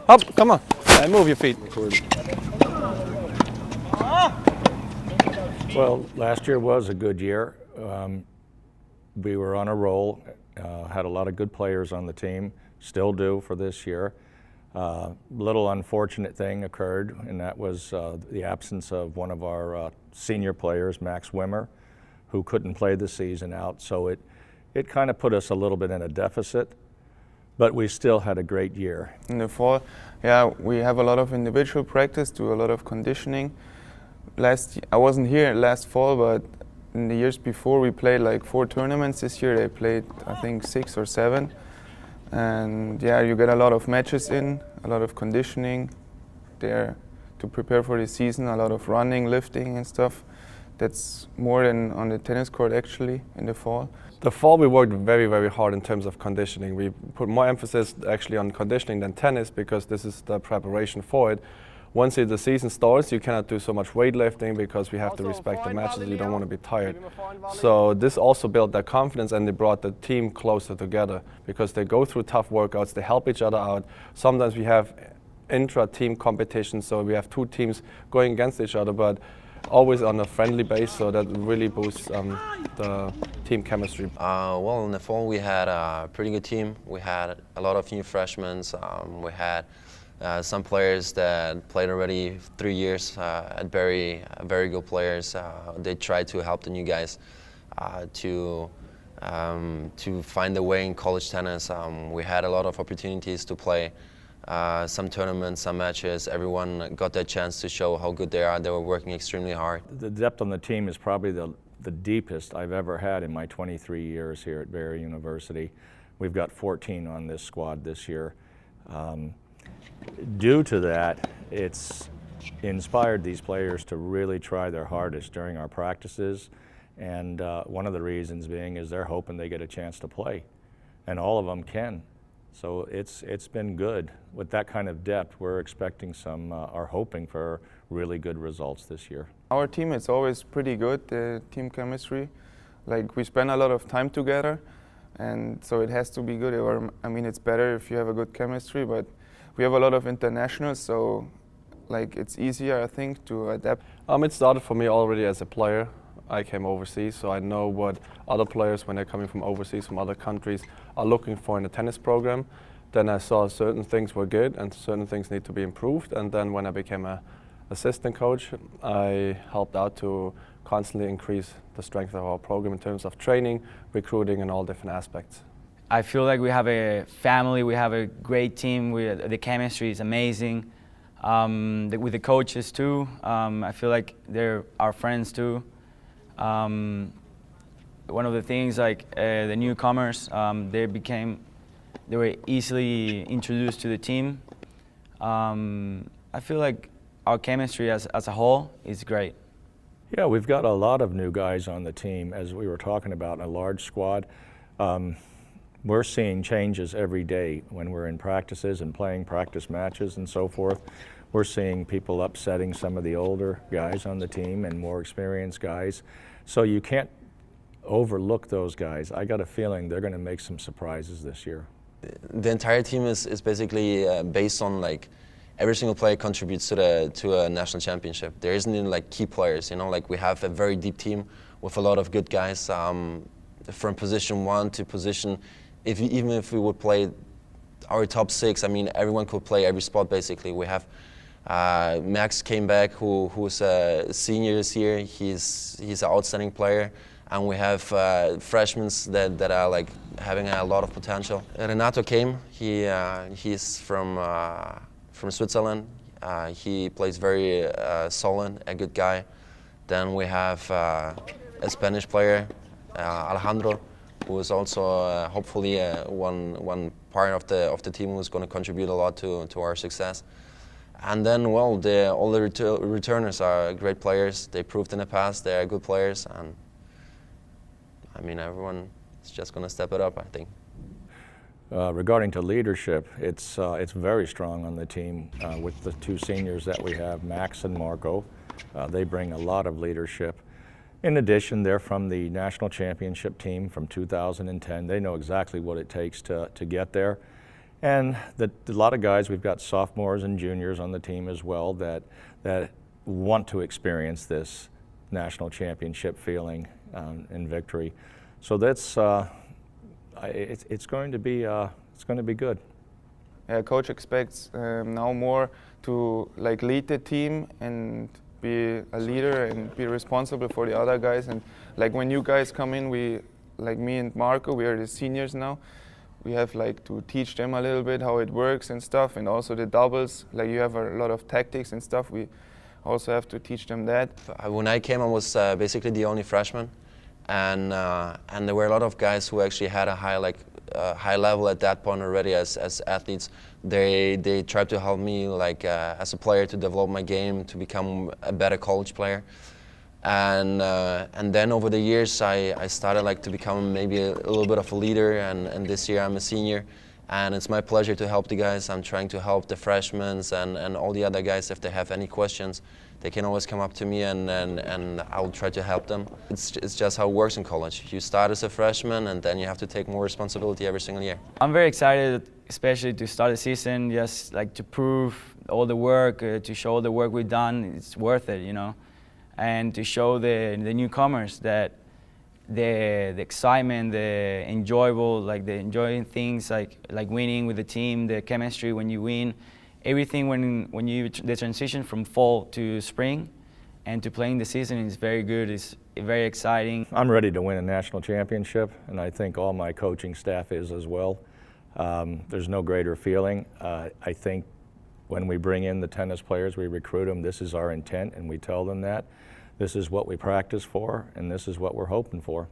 Up, come on, and move your feet. Well, last year was a good year. We were on a roll, had a lot of good players on the team, still do for this year. Little unfortunate thing occurred, and that was the absence of one of our senior players, Max Wimmer, who couldn't play the season out. So it kind of put us a little bit in a deficit, but we still had a great year. In the fall, yeah, we have a lot of individual practice, do a lot of conditioning. I wasn't here last fall, but in the years before we played like 4 tournaments. This year they played, I think, 6 or 7. And yeah, you get a lot of matches in, a lot of conditioning there to prepare for the season, a lot of running, lifting and stuff. That's more than on the tennis court actually in the fall. The fall we worked very, very hard in terms of conditioning. We put more emphasis actually on conditioning than tennis because this is the preparation for it. Once the season starts, you cannot do so much weightlifting because we have to respect the matches. You don't want to be tired. So this also built their confidence, and they brought the team closer together because they go through tough workouts. They help each other out. Sometimes we have intra-team competitions, so we have 2 teams going against each other, but always on a friendly base, so that really boosts the team chemistry. Well, in the fall we had a pretty good team. We had a lot of new freshmen. We had some players that played already 3 years at very good players. They tried to help the new guys to find their way in college tennis. We had a lot of opportunities to play some tournaments, some matches. Everyone got their chance to show how good they are. They were working extremely hard. The depth on the team is probably the deepest I've ever had in my 23 years here at Barry University. We've got 14 on this squad this year. Due to that, it's inspired these players to really try their hardest during our practices, and one of the reasons being is they're hoping they get a chance to play, and all of them can. So it's been good. With that kind of depth, we're expecting are hoping for really good results this year. Our team is always pretty good, the team chemistry. Like, we spend a lot of time together, and so it has to be good. Or, I mean, it's better if you have a good chemistry, but we have a lot of internationals, so like it's easier, I think, to adapt. It started for me already as a player. I came overseas, so I know what other players, when they're coming from overseas, from other countries, are looking for in a tennis program. Then I saw certain things were good and certain things need to be improved. And then when I became an assistant coach, I helped out to constantly increase the strength of our program in terms of training, recruiting, and all different aspects. I feel like we have a family, we have a great team, the chemistry is amazing. With the coaches too, I feel like they're our friends too. One of the things, like the newcomers, they were easily introduced to the team. I feel like our chemistry as a whole is great. Yeah, we've got a lot of new guys on the team, as we were talking about, a large squad. We're seeing changes every day when we're in practices and playing practice matches and so forth. We're seeing people upsetting some of the older guys on the team and more experienced guys. So you can't overlook those guys. I got a feeling they're going to make some surprises this year. The entire team is basically based on, like, every single player contributes to a national championship. There isn't any, like, key players, you know, like we have a very deep team with a lot of good guys from position 1 to position. Even if we would play our top 6, I mean, everyone could play every spot basically. We have Max came back, who's a senior this year. He's an outstanding player, and we have freshmen that are like having a lot of potential. Renato came. He's from Switzerland. He plays very solid, a good guy. Then we have a Spanish player, Alejandro, who is also hopefully one part of the team who's going to contribute a lot to our success. And then, well, all the returners are great players. They proved in the past they are good players, and I mean, everyone is just going to step it up, I think. Regarding to leadership, it's very strong on the team with the 2 seniors that we have, Max and Marco. They bring a lot of leadership. In addition, they're from the national championship team from 2010. They know exactly what it takes to get there. And a lot of guys, we've got sophomores and juniors on the team as well that want to experience this national championship feeling and victory. So that's it's going to be good. Yeah, coach expects now more to like lead the team and be a leader and be responsible for the other guys. And like when you guys come in, we, like me and Marco, we are the seniors now. We have like to teach them a little bit how it works and stuff, and also the doubles. Like you have a lot of tactics and stuff. We also have to teach them that. When I came, I was basically the only freshman, and there were a lot of guys who actually had a high level at that point already as athletes. They tried to help me like as a player to develop my game, to become a better college player. And then over the years I started like to become maybe a little bit of a leader, and this year I'm a senior, and it's my pleasure to help the guys. I'm trying to help the freshmen and all the other guys. If they have any questions, they can always come up to me, and I'll try to help them. It's just how it works in college. You start as a freshman, and then you have to take more responsibility every single year. I'm very excited, especially to start the season, just like to prove all the work, to show the work we've done, it's worth it, you know. And to show the newcomers that the excitement, the enjoyable, like the enjoying things, like winning with the team, the chemistry when you win, everything when you the transition from fall to spring, and to playing the season is very good. It's very exciting. I'm ready to win a national championship, and I think all my coaching staff is as well. There's no greater feeling. I think when we bring in the tennis players, we recruit them, this is our intent, and we tell them that. This is what we practice for, and this is what we're hoping for.